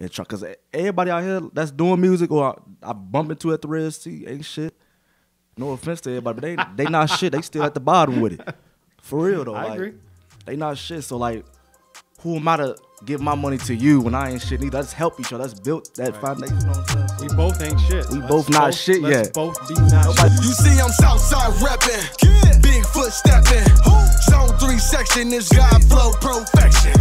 and try, cause everybody out here that's doing music or I bump into at the Red Sea ain't shit. No offense to everybody, but they not shit. They still at the bottom with it. For real though, I agree. They not shit. So like, who am I to give my money to you when I ain't shit neither? Let's help each other. Let's build that foundation. You know what I'm saying? We both ain't shit. We both not shit yet. Let's both be not shit. You see, I'm Southside reppin', Bigfoot steppin'. Zone 3 section is God flow perfection.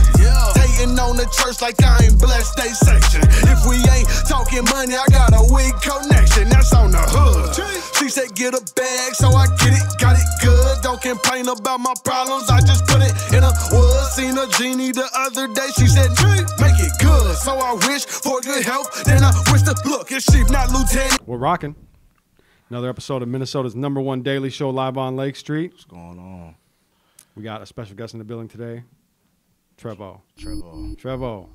Hating on the church like I ain't blessed they section. If we ain't talking money, I got a weak connection. That's on the hood. She said get a bag, so I get it, got it good. Don't complain about my problems, I just put it in a wood. Seen a genie the other day, she said make it good. So I wish for good health, then I wish to look if she not lieutenant. We're rocking. Another episode of Minnesota's #1 daily show live on Lake Street. What's going on? We got a special guest in the building today, TREVO. TREVO.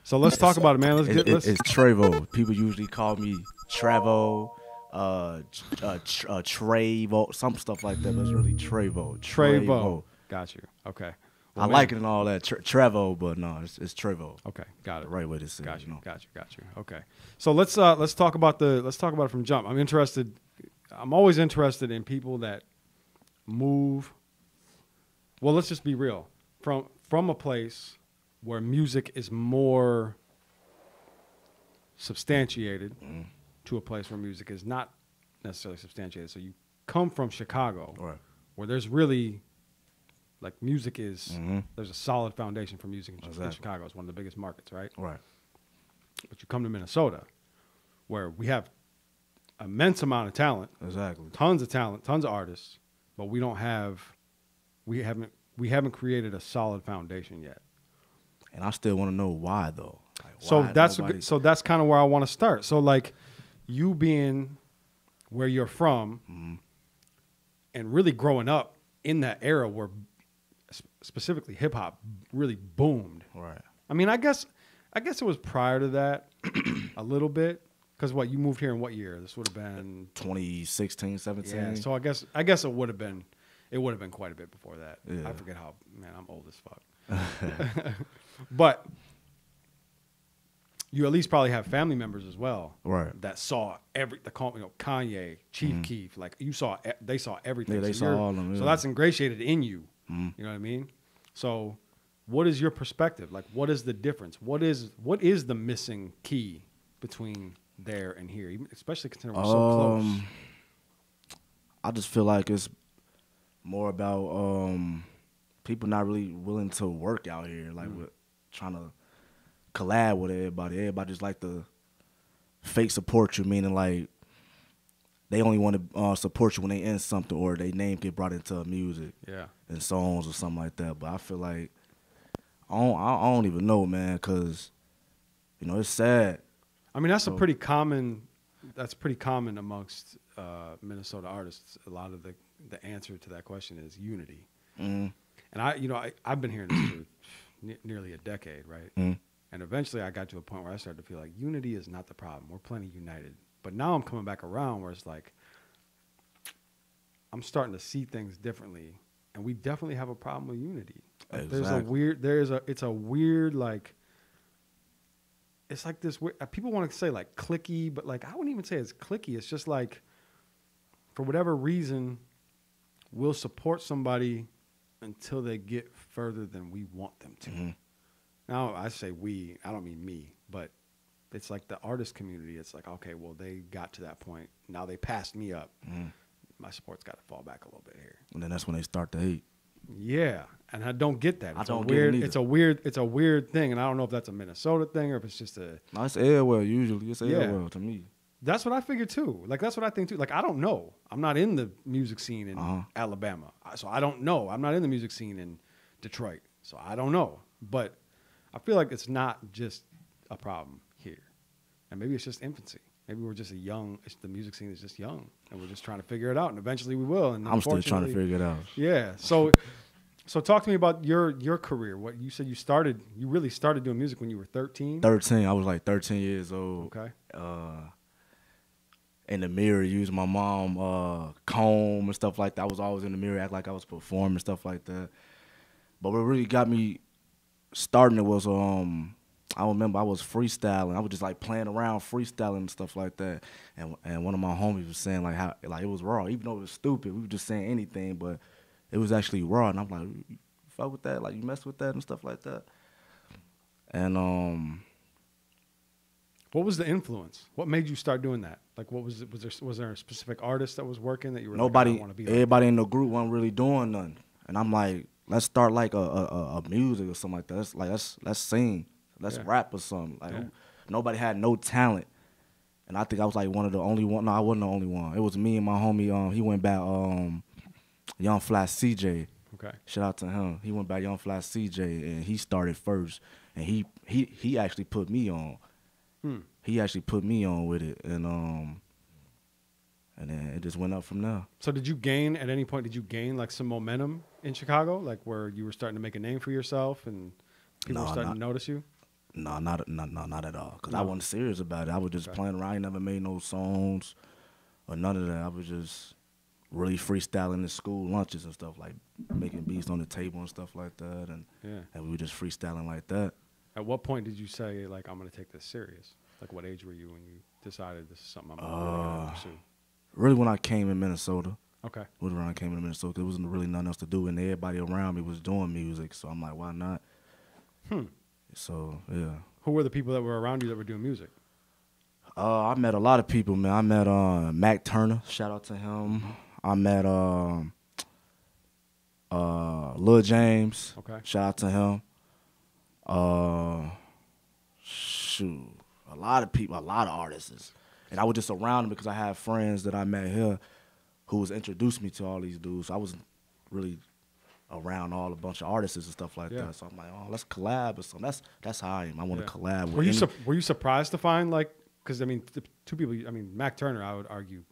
So let's talk about it, man. It's TREVO. People usually call me TREVO, TREVO, some stuff like that, but it's really TREVO. TREVO. Got you. Okay. Well, I like it and all that, TREVO, but no, it's TREVO. Okay, got it. The right way to say got it. You know. Got you. Okay. So let's talk about it from jump. I'm always interested in people that move. Well, let's just be real. From a place where music is more substantiated to a place where music is not necessarily substantiated. So you come from Chicago, right, where there's really, like, music is, there's a solid foundation for music in Chicago. It's one of the biggest markets, right? Right. But you come to Minnesota, where we have immense amount of talent. Exactly. Tons of talent, tons of artists, but we haven't created a solid foundation yet. And I still want to know why though. Like, so that's kind of where I want to start. So like, you being where you're from, and really growing up in that era where specifically hip hop really boomed. Right. I mean, I guess it was prior to that a little bit. Because you moved here in what year? This would have been 2016, 17. Yeah, so I guess it would have been quite a bit before that. Yeah. I forget how, man, I'm old as fuck. But you at least probably have family members as well, right, that saw Kanye, Chief Keef, like they saw everything. Yeah, they saw all of them. Yeah. So that's ingratiated in you. You know what I mean? So what is your perspective? Like, what is the difference? What is the missing key between there and here, especially considering we're so close? I just feel like it's more about people not really willing to work out here, like with trying to collab with everybody. Everybody just like to fake support you, meaning like they only want to support you when they in something or their name get brought into music, and songs or something like that. But I feel like I don't even know, man, because it's sad. I mean, that's pretty common amongst Minnesota artists. A lot of the answer to that question is unity. And I've been hearing this for nearly a decade, right? And eventually I got to a point where I started to feel like unity is not the problem. We're plenty united. But now I'm coming back around where it's like I'm starting to see things differently, and we definitely have a problem with unity. Like, exactly. It's a weird, like, it's like this weird, people want to say like cliquey, but like I wouldn't even say it's cliquey. It's just like, for whatever reason, we'll support somebody until they get further than we want them to. Now, I say we, I don't mean me, but it's like the artist community. It's like, okay, well, they got to that point. Now they passed me up. My support's got to fall back a little bit here. And then that's when they start to hate. Yeah, and I don't get that. I don't get it either. It's a weird thing, and I don't know if that's a Minnesota thing or if it's just a. No, it's Airwell usually. It's Airwell to me. That's what I figure too. Like, that's what I think too. Like, I don't know. I'm not in the music scene in Alabama, so I don't know. I'm not in the music scene in Detroit, so I don't know. But I feel like it's not just a problem here, and maybe it's just infancy. Maybe we're just the music scene is just young, and we're just trying to figure it out, and eventually we will. And I'm still trying to figure it out. Yeah. So talk to me about your career. What you said you really started doing music when you were 13? 13. I was like 13 years old. Okay. In the mirror, using my mom comb and stuff like that. I was always in the mirror, act like I was performing, stuff like that. But what really got me starting it was I remember I was freestyling. I was just like playing around, freestyling and stuff like that. And one of my homies was saying like how like it was raw, even though it was stupid. We were just saying anything, but it was actually raw. And I'm like, you fuck with that? Like you mess with that and stuff like that. And What was the influence? What made you start doing that? Like, what was it? Was there a specific artist that was working that you were nobody, like, I want to be like everybody in the group wasn't really doing nothing. And I'm like, let's start like a music or something like that. Let's sing, let's rap or something. Like nobody had no talent. And I think I was like one of the only one. No, I wasn't the only one. It was me and my homie. He went back. Young Fly CJ. Okay. Shout out to him. He went back Young Fly CJ, and he started first. And he actually put me on. He actually put me on with it, and then it just went up from there. So did you gain at any point? Did you gain like some momentum in Chicago, like where you were starting to make a name for yourself and people were starting to notice you? No, not at all. Cause I wasn't serious about it. I was just playing around. I never made no songs or none of that. I was just really freestyling in school lunches and stuff, like making beats on the table and stuff like that, and we were just freestyling like that. At what point did you say, like, I'm going to take this serious? Like, what age were you when you decided this is something I'm really going to pursue? Really when I came in Minnesota. Okay. Really when I came in Minnesota, 'cause there wasn't really nothing else to do, and everybody around me was doing music, so I'm like, why not? So, yeah. Who were the people that were around you that were doing music? I met a lot of people, man. I met Mac Turner. Shout out to him. I met Lil James. Okay. Shout out to him. Shoot, a lot of people, a lot of artists, and I was just around them because I had friends that I met here who was introduced me to all these dudes. So I wasn't really around all a bunch of artists and stuff like that. So I'm like, oh, let's collab or something. That's how I am. I want to collab. Were you surprised to find like? Because I mean, the two people. I mean, Mac Turner, I would argue,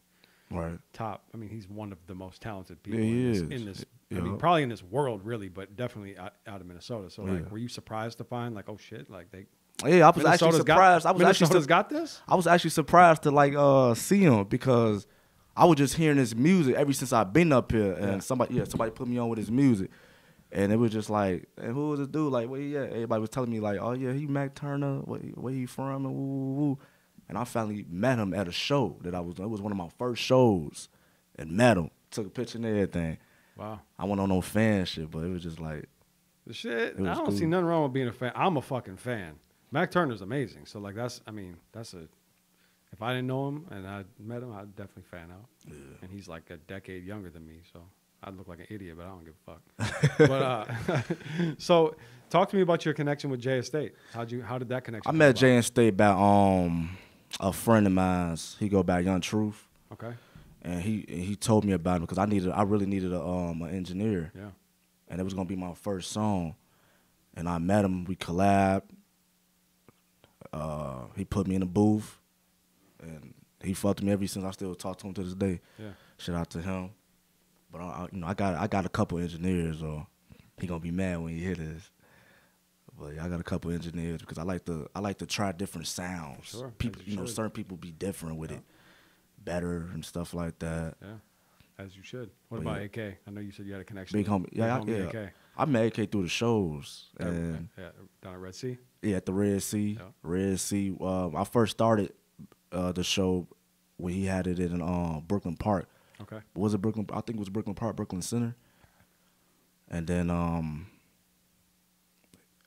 top. I mean, he's one of the most talented people in this. I mean, probably in this world, really, but definitely out of Minnesota. So, like, were you surprised to find, like, oh shit, like they? Yeah, I was actually surprised. Minnesota's got this. I was actually surprised to like see him because I was just hearing his music ever since I've been up here, and somebody put me on with his music, and it was just like, and who was this dude? Like, where he at? Everybody was telling me like, oh yeah, he Mac Turner. Where he from? And woo. And I finally met him at a show that I was doing. It was one of my first shows, and met him. Took a picture and everything. Wow. I wasn't on no fan shit, but it was just like the shit. I don't see nothing wrong with being a fan. I'm a fucking fan. Mac Turner's amazing. So like that's if I didn't know him and I met him, I'd definitely fan out. Yeah. And he's like a decade younger than me, so I'd look like an idiot, but I don't give a fuck. But so talk to me about your connection with Jay Estate. How did that connection? I met Jay Estate by a friend of mine's. He go by Young Truth. Okay. And he told me about it because I really needed an engineer. Yeah. And it was gonna be my first song. And I met him. We collabed. He put me in the booth, and he fucked me ever since. I still talk to him to this day. Yeah. Shout out to him. But I got a couple engineers, or he gonna be mad when he hear this. But yeah, I got a couple engineers because I like to try different sounds. Sure. People, certain people be different with it, better and stuff like that. Yeah. As you should. What about AK? I know you said you had a connection. Big homie. Yeah. AK. I met AK through the shows. Down at Red Sea? Yeah, at the Red Sea. Yeah. Red Sea. I first started the show when he had it in Brooklyn Park. Okay. Was it Brooklyn? I think it was Brooklyn Park, Brooklyn Center. And then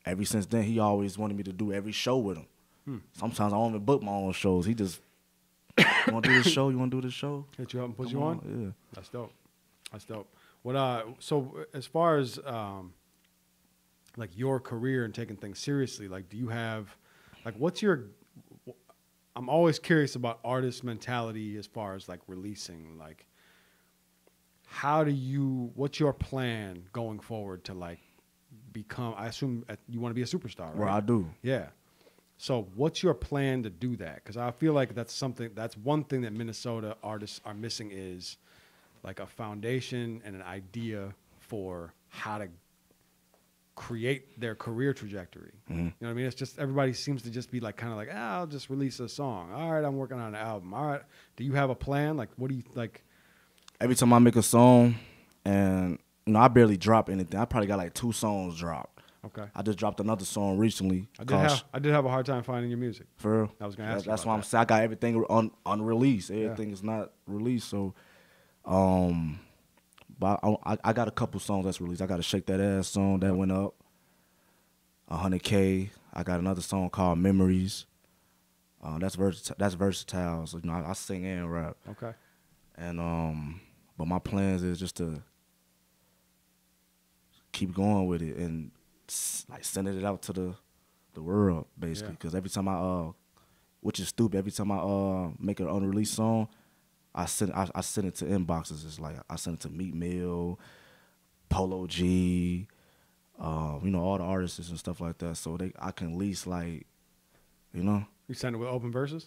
ever since then, he always wanted me to do every show with him. Sometimes I don't even book my own shows. He just, you want to do this show? You want to do this show? Hit you up and put you on? Yeah. That's dope. That's dope. What so as far as like your career and taking things seriously, like do you have like I'm always curious about artist mentality as far as like releasing, like what's your plan going forward to like become, I assume you want to be a superstar, right? Well, I do. Yeah. So what's your plan to do that? Because I feel like that's one thing that Minnesota artists are missing is like a foundation and an idea for how to create their career trajectory. Mm-hmm. You know what I mean? It's just everybody seems to just be like kind of like, I'll just release a song. All right, I'm working on an album. All right. Do you have a plan? Like what do you like? Every time I make a song and I barely drop anything. I probably got like 2 songs dropped. Okay. I just dropped another song recently. I did have a hard time finding your music. For real? I was gonna ask you That's about why I'm that. saying I got everything on release. Everything is not released. So, but I got a couple songs that's released. I got a Shake That Ass song that went up 100K. I got another song called Memories. That's versatile. So I sing and rap. Okay. And but my plans is just to keep going with it and like sending it out to the world basically. Because every time which is stupid, every time I make an unreleased song, I send it to inboxes. It's like I send it to Meat Mill, Polo G, all the artists and stuff like that. So I can at least like, You send it with open verses?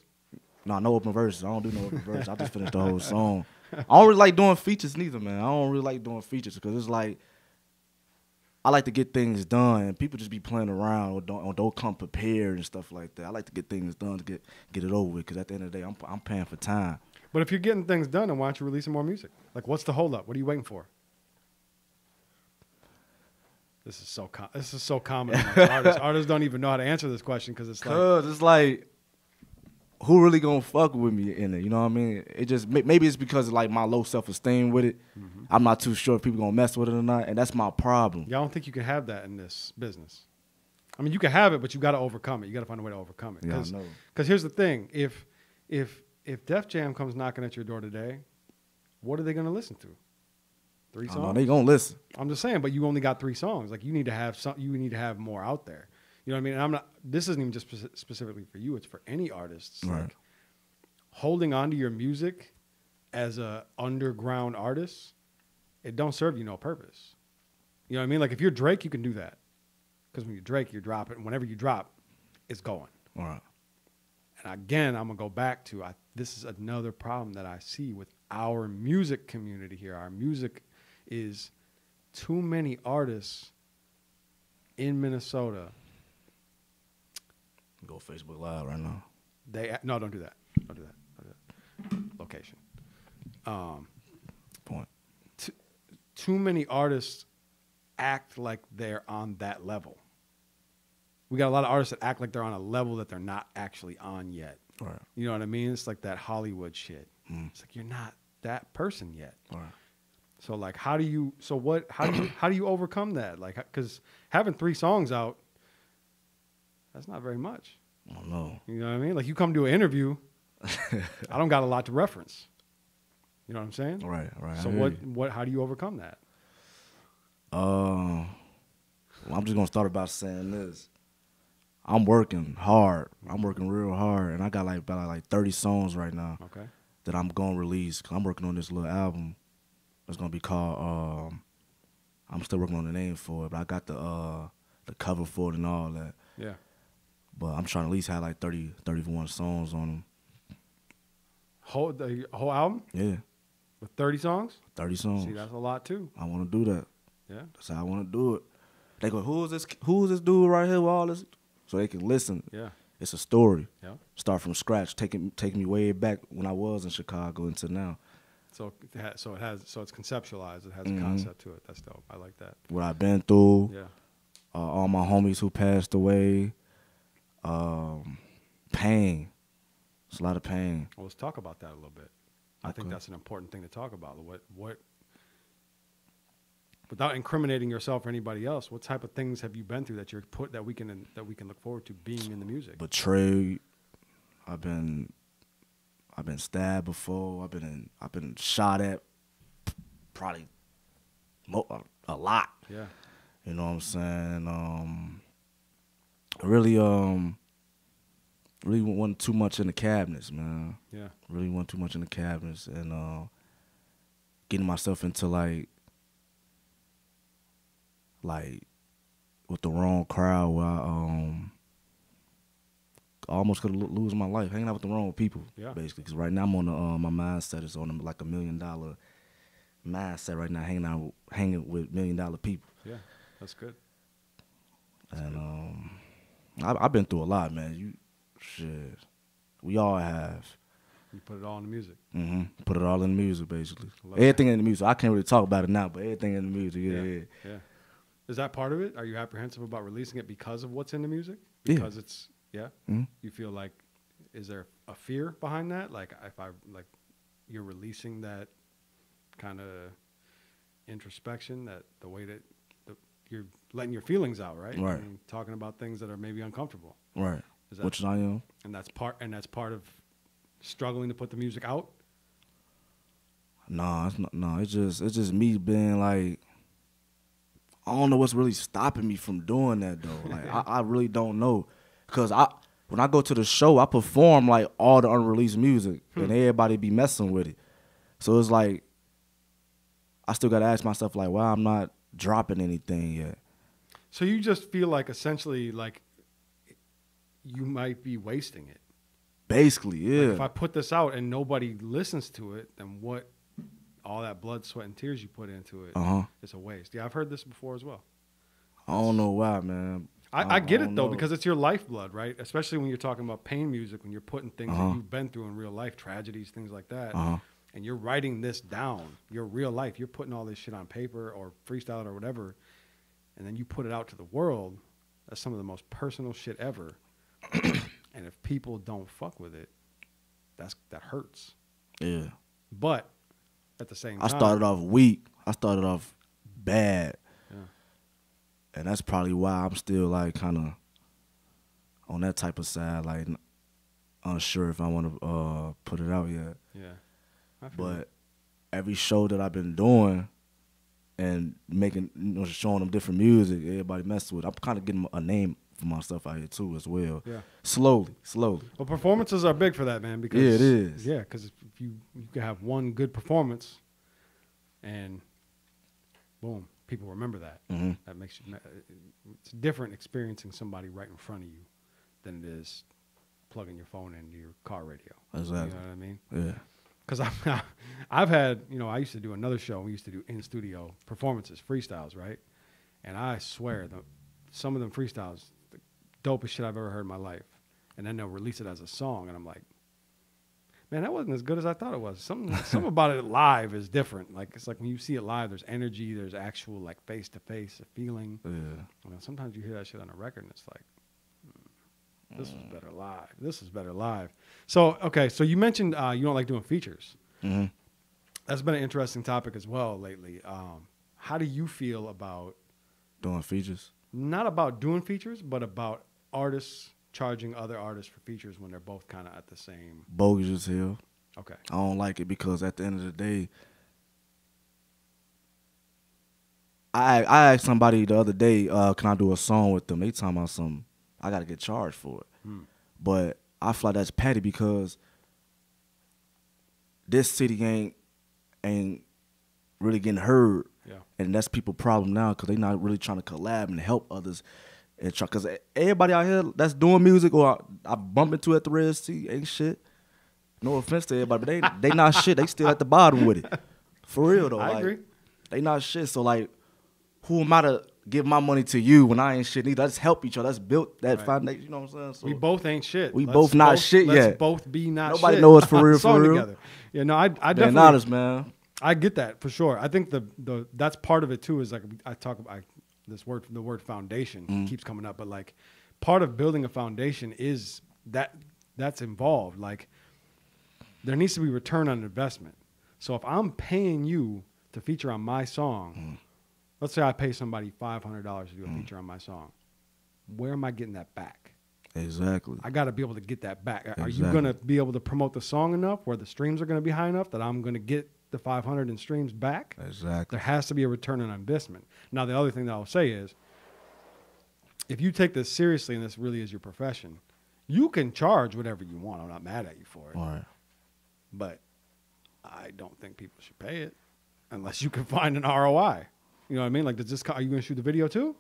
No open verses. I don't do no open verses. I just finish the whole song. I don't really like doing features neither, man. I don't really like doing features because it's like I like to get things done, and people just be playing around or don't come prepared and stuff like that. I like to get things done to get it over with because at the end of the day, I'm paying for time. But if you're getting things done, then why aren't you releasing more music? Like, what's the holdup? What are you waiting for? This is so common amongst artists. Artists don't even know how to answer this question because it's like, who really gonna fuck with me in it? You know what I mean? It just maybe it's because of like my low self-esteem with it. Mm-hmm. I'm not too sure if people gonna mess with it or not, and that's my problem. Yeah, I don't think you can have that in this business. I mean, you can have it, but you got to overcome it. You got to find a way to overcome it. Yeah, I know. Because here's the thing: if Def Jam comes knocking at your door today, what are they gonna listen to? 3 songs? No, they gonna listen. I'm just saying, but you only got 3 songs. Like you need to have you need to have more out there. You know what I mean? And I'm not. This isn't even just specifically for you. It's for any artists. Right. Like holding on to your music as a underground artist, it don't serve you no purpose. You know what I mean? Like if you're Drake, you can do that because when you're Drake, you're dropping. Whenever you drop, it's going. All right. And again, I'm gonna go back to this is another problem that I see with our music community here. Our music is too many artists in Minnesota. Go Facebook Live right now. No, don't do that. Don't do that. Location. Point. Too many artists act like they're on that level. We got a lot of artists that act like they're on a level that they're not actually on yet. Right. You know what I mean? It's like that Hollywood shit. It's like you're not that person yet. Right. So like, how do you overcome that? Like, because having 3 songs out, that's not very much. I don't know. You know what I mean? Like you come to an interview, I don't got a lot to reference. You know what I'm saying? Right. So how do you overcome that? Well, I'm just gonna start about saying this. I'm working hard. I'm working real hard, and I got about like 30 songs right now. Okay. That I'm gonna release. Cause I'm working on this little album. It's gonna be called. I'm still working on the name for it, but I got the cover for it and all that. Yeah. But I'm trying to at least have like 31 songs on them. The whole album? Yeah. With 30 songs? 30 songs. See, that's a lot too. I want to do that. Yeah. That's how I want to do it. They go, who is this dude right here with all this? So they can listen. Yeah. It's a story. Yeah. Start from scratch, taking me way back when I was in Chicago into now. So it's conceptualized. It has a concept to it. That's dope. I like that. What I've been through. Yeah. All my homies who passed away. Pain. It's a lot of pain. Well, let's talk about that a little bit. I think that's an important thing to talk about. What without incriminating yourself or anybody else, what type of things have you been through that we can look forward to being in the music? Betrayed. I've been stabbed before. I've been shot at probably a lot. Yeah. You know what I'm saying? Really wasn't too much in the cabinets, man. Yeah. Really wasn't too much in the cabinets, and getting myself into like with the wrong crowd where I almost could lose my life hanging out with the wrong people. Yeah. Basically, because right now I'm on my mindset is on like $1 million mindset right now, hanging with $1 million people. Yeah, that's good. And I've been through a lot, man. We all have. You put it all in the music. Mm-hmm. Put it all in the music, basically. Love Everything in the music. I can't really talk about it now, but everything in the music, yeah. Is that part of it? Are you apprehensive about releasing it because of what's in the music? Yeah. Because it's Mm-hmm. You feel like, is there a fear behind that? Like if I like you're releasing that kind of introspection, that the way that you're letting your feelings out, right? Right. I mean, talking about things that are maybe uncomfortable. Right. Is that, Which I am. and that's part of struggling to put the music out. Nah, it's not. No, it's just me being like, I don't know what's really stopping me from doing that though. Like I really don't know, cause when I go to the show, I perform like all the unreleased music, and everybody be messing with it. So it's like I still gotta ask myself like, why I'm not dropping anything yet. So you just feel like essentially like you might be wasting it. Basically, yeah. Like if I put this out and nobody listens to it, then what? All that blood, sweat, and tears you put into it, it's a waste. Yeah, I've heard this before as well. I don't know why, man. I get it though, know. because it's your lifeblood, right? Especially when you're talking about pain music, when you're putting things that you've been through in real life, tragedies, things like that, and you're writing this down, your real life. You're putting all this shit on paper or freestyle it or whatever, and then you put it out to the world. That's some of the most personal shit ever. And if people don't fuck with it, that hurts. Yeah. But at the same time, I started off weak. I started off bad. Yeah. And that's probably why I'm still like kind of on that type of side, like unsure if I want to put it out yet. Yeah. But every show that I've been doing and making, showing them different music, everybody messes with. I'm kind of getting a name for myself out here too as well. Yeah. Slowly. Well, performances are big for that, man. Because yeah, it is. Yeah, because if you can have one good performance, and boom, people remember that. Mm-hmm. That makes you. It's different experiencing somebody right in front of you than it is plugging your phone into your car radio. Exactly. You know what I mean? Yeah. Because I've had, I used to do another show. We used to do in studio performances, freestyles, right? And I swear, some of them freestyles, the dopest shit I've ever heard in my life. And then they'll release it as a song, and I'm like, man, that wasn't as good as I thought it was. Something about it live is different. Like it's like when you see it live, there's energy, there's actual like face to face, a feeling. Yeah. Sometimes you hear that shit on a record, and it's like, this was better live. This is better live. So okay, so you mentioned you don't like doing features. Mm-hmm. That's been an interesting topic as well lately. How do you feel about Doing features? not about doing features, but about artists charging other artists for features when they're both kind of at the same? Bogus as hell. Okay. I don't like it because at the end of the day, I asked somebody the other day, can I do a song with them? They talking about something. I got to get charged for it. But I feel like that's petty because this city ain't really getting heard. Yeah. And that's people's problem now because they not really trying to collab and help others. And because everybody out here that's doing music or I bump into at the Red Sea ain't shit. No offense to everybody, but they not shit. They still at the bottom with it. For real though. I agree. They not shit. So like, who am I to give my money to you when I ain't shit neither? Let's help each other. Let's build that foundation. You know what I'm saying? So We both ain't shit. We both not shit let's yet. both be not shit. Nobody know us for real, Song for real. Together. Yeah, no, I being definitely. honest, man. I get that for sure. I think the that's part of it too. Is like the word foundation keeps coming up, but like part of building a foundation is that's involved. Like there needs to be return on investment. So if I'm paying you to feature on my song, let's say I pay somebody $500 to do a feature on my song, where am I getting that back? Exactly. I got to be able to get that back. Are you Exactly. going to be able to promote the song enough where the streams are going to be high enough that I'm going to get the 500 in streams back? Exactly. There has to be a return on investment. Now, the other thing that I'll say is, if you take this seriously and this really is your profession, you can charge whatever you want. I'm not mad at you for it. All right. But I don't think people should pay it unless you can find an ROI. You know what I mean? Like, are you going to shoot the video too?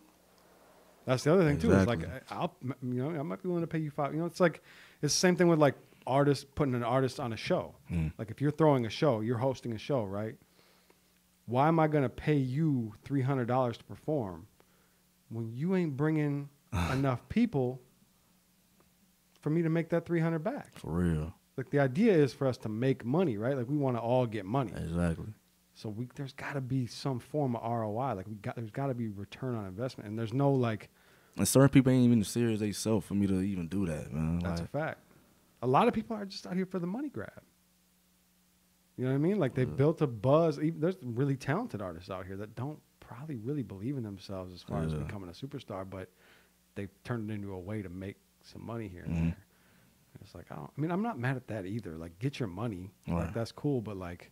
That's the other thing too. It's like I might be willing to pay you $5. It's like it's the same thing with like artists putting an artist on a show. Like if you're throwing a show, you're hosting a show, right? Why am I going to pay you $300 to perform when you ain't bringing enough people for me to make that $300 back? For real. Like the idea is for us to make money, right? Like we want to all get money. Exactly. So there's got to be some form of ROI. Like there's got to be return on investment, and there's no like. And certain people ain't even serious themselves for me to even do that, man. That's like, a fact. A lot of people are just out here for the money grab. You know what I mean? Like they built a buzz. There's really talented artists out here that don't probably really believe in themselves as far as becoming a superstar, but they've turned it into a way to make some money here and there. And it's like, I'm not mad at that either. Like, get your money. Like, that's cool, but like,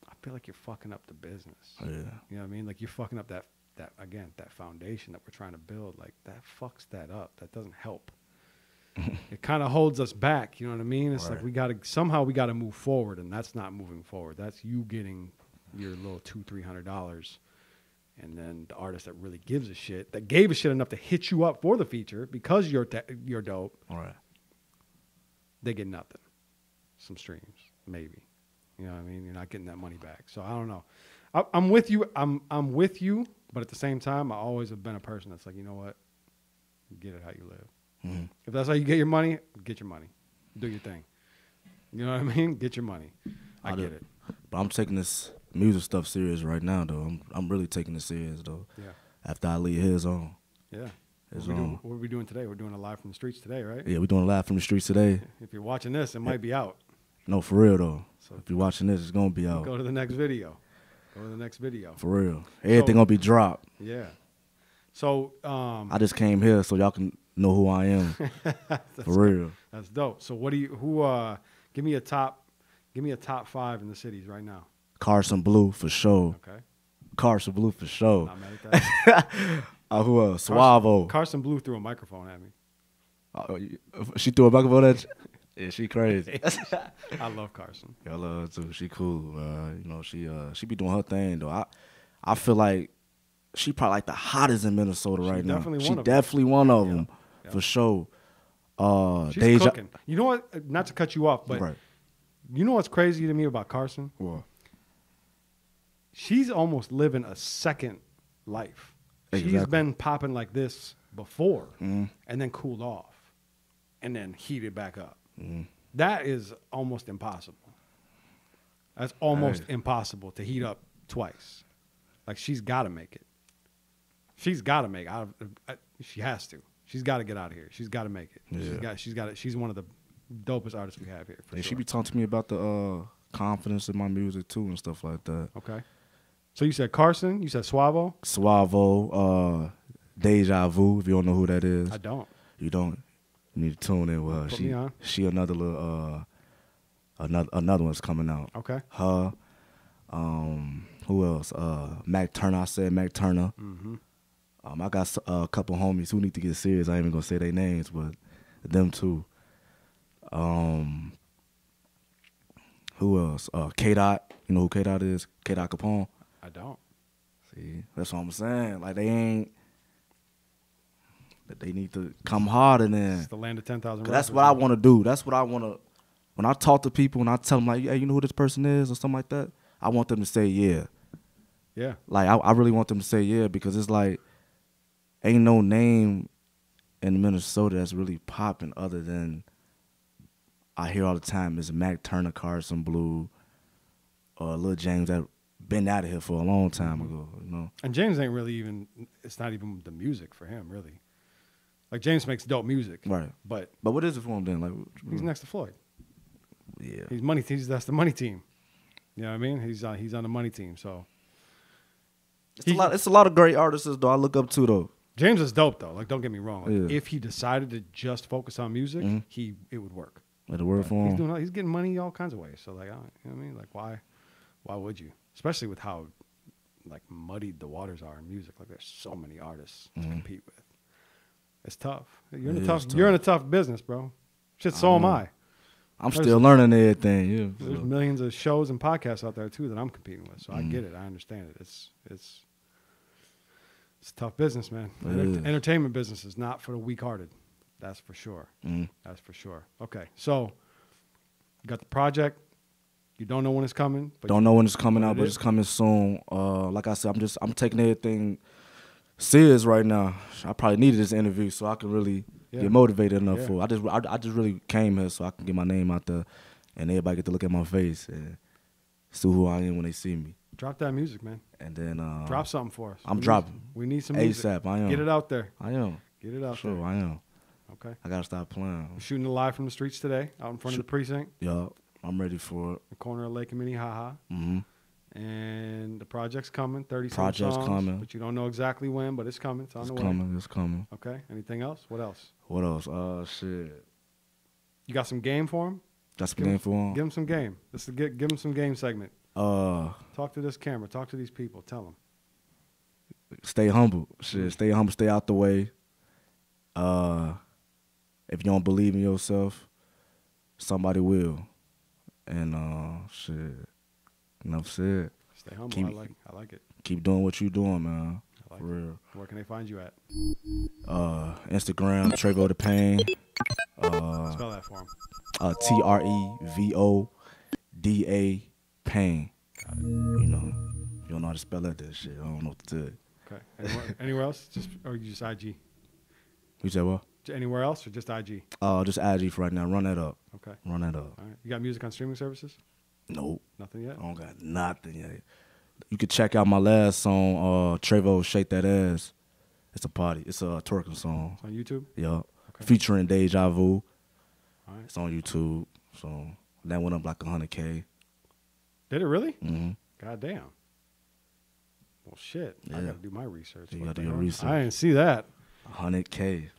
I feel like you're fucking up the business. Yeah. You know what I mean? Like you're fucking up that foundation that we're trying to build. Like that fucks that up. That doesn't help. It kind of holds us back. You know what I mean? It's like we got to move forward, and that's not moving forward. That's you getting your little $200-300, and then the artist that really gives a shit, that gave a shit enough to hit you up for the feature because you're dope. All right. They get nothing. Some streams, maybe. You know what I mean? You're not getting that money back. So I don't know. I'm with you. I'm with you, but at the same time, I always have been a person that's like, you know what? Get it how you live. If that's how you get your money, get your money. Do your thing. You know what I mean? Get your money. I get it. But I'm taking this music stuff serious right now, though. I'm really taking it serious, though. Yeah. After I leave his on. Yeah. His What on. are we doing today? We're doing a live from the streets today, right? Yeah, we're doing a live from the streets today. If you're watching this, it might be out. No, for real, though. So if you're watching this, it's going to be out. Go to the next video. For real. Everything going to be dropped. Yeah. So I just came here so y'all can know who I am. For real. That's dope. So give me a top 5 in the cities right now. Carson Blue for sure. Okay. Carson Blue for sure. Not mad at that. Who else? Suavo. Carson Blue threw a microphone at me. She threw a microphone at you? Yeah, she crazy. I love Carson. Yeah, I love her too. She cool. You know, she be doing her thing though. I feel like she probably like the hottest in Minnesota right now. She definitely one of them for sure. She's cooking. You know what? Not to cut you off, but you know what's crazy to me about Carson? What? She's almost living a second life. Exactly. She's been popping like this before and then cooled off and then heated back up. That is almost impossible. That's almost impossible to heat up twice. Like she's got to make it. She's got to make it. She has to. She's got to get out of here. She's got to make it. Yeah. She's got it. She's one of the dopest artists we have here. For sure. She be talking to me about the confidence in my music too and stuff like that. Okay. So you said Carson. You said Suavo. Suavo. Deja Vu. If you don't know who that is. I don't. You don't. You need to tune in with her. Put me on. She another little another one's coming out. Okay. Her. Who else? Mac Turner. I said Mac Turner. I got a couple homies who need to get serious. I ain't even gonna say their names, but them too. Who else? K-Dot. You know who K-Dot is? K-Dot Capone. I don't. See, that's what I'm saying. Like they ain't. They need to come harder than. It's the land of 10,000. That's what I want to do. That's what I want to. When I talk to people and I tell them like, hey, you know who this person is or something like that, I want them to say yeah. Yeah. Like I really want them to say yeah because it's like, ain't no name in Minnesota that's really popping other than I hear all the time is Mac Turner, Carson Blue, or Lil James that been out of here for a long time ago, you know. And James ain't really even. It's not even the music for him, really. Like James makes dope music, right? But what is it for him then? Like he's next to Floyd. Yeah, that's the money team. You know what I mean? He's on the money team. So it's a lot of great artists though I look up to though. James is dope though. Like don't get me wrong. Like, yeah. If he decided to just focus on music, it would work. Let it work for him. He's getting money all kinds of ways. So like, you know what I mean? Like why would you? Especially with how like muddied the waters are in music. Like there's so many artists to compete with. It's tough. You're in a tough business, bro. Shit, so am I. I'm still learning everything. Yeah. There's millions of shows and podcasts out there too that I'm competing with. So I get it. I understand it. It's a tough business, man. Entertainment business is not for the weak-hearted. That's for sure. That's for sure. Okay, so you got the project. You don't know when it's coming. But don't know when it's coming out, but it's coming soon. Like I said, I'm taking everything serious right now. I probably needed this interview so I can really get motivated enough for it. I just really came here so I can get my name out there and everybody get to look at my face and see who I am when they see me. Drop that music, man. And then Drop something for us. I'm dropping. We need some music. ASAP. I am. Get it out there. I am. Get it out Sure, there. I am. Okay. I gotta stop playing. We're shooting it live from the streets today, out in front of the precinct, Yup, I'm ready for it. the corner of Lake and Minnehaha. And the project's coming. 30 Project's songs, coming. but you don't know exactly when. But it's coming. It's on It's the way. coming. It's coming. Okay. Anything else? What else? What else? Shit. You got some game for him? Got some game for him. Give him some game. This is give him some game segment. Talk to this camera. Talk to these people. Tell them. Stay humble. Shit, stay humble. Stay out the way. If you don't believe in yourself, somebody will. And shit. Enough said. Stay humble. I like it. Keep doing what you doing, man. For real. Where can they find you at? Instagram, TREVO the Pain. Spell that for him. TREVODA Pain. You know, you don't know how to spell that shit. I don't know what to tell you. Okay. Anywhere else? Or you just IG? You said what? Anywhere else or just IG? Just IG for right now. Run that up. Okay. Run that up. All right. You got music on streaming services? Nope. Nothing yet? I don't got nothing yet. You could check out my last song, TREVO Shake That Ass. It's a party. It's a twerking song. It's on YouTube? Yup. Okay. Featuring Deja Vu. All right. It's on YouTube. So that went up like 100K. Did it really? Mm-hmm. God damn. Well, shit. Yeah. I got to do my research. You What gotta the do your hell? research. I didn't see that. 100K.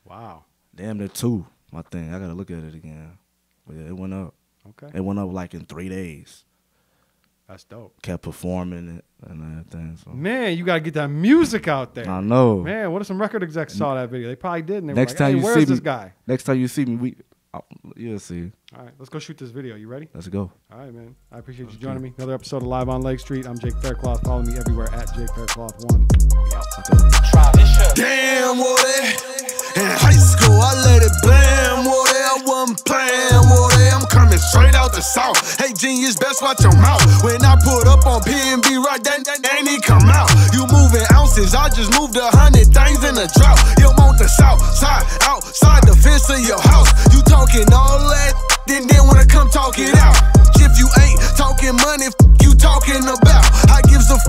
Wow. Damn, they're 2. My thing. I gotta look at it again. But yeah, it went up. Okay. It went up like in 3 days. That's dope. Kept performing it and everything. So. Man, you got to get that music out there. I know. Man, what if some record execs saw that video? They probably did. And they Next were time like, hey, you where's see this me, guy? Next time you see me, you'll see. All right, let's go shoot this video. You ready? Let's go. All right, man. I appreciate you joining me. Another episode of Live on Lake Street. I'm Jake Faircloth. Follow me everywhere at Jake Faircloth1. Damn, Woody. In high school, I let it blam, Woody. I wasn't playing, Woody. I'm coming straight out the south. Hey, genius, best watch your mouth. When I put up on PNB, right, that ain't he come out. You moving ounces, I just moved 100 things in a drought. You want the south side, outside the fence of your house. You talking all that, then wanna come talk it out. If you ain't talking money, you talking about. I gives a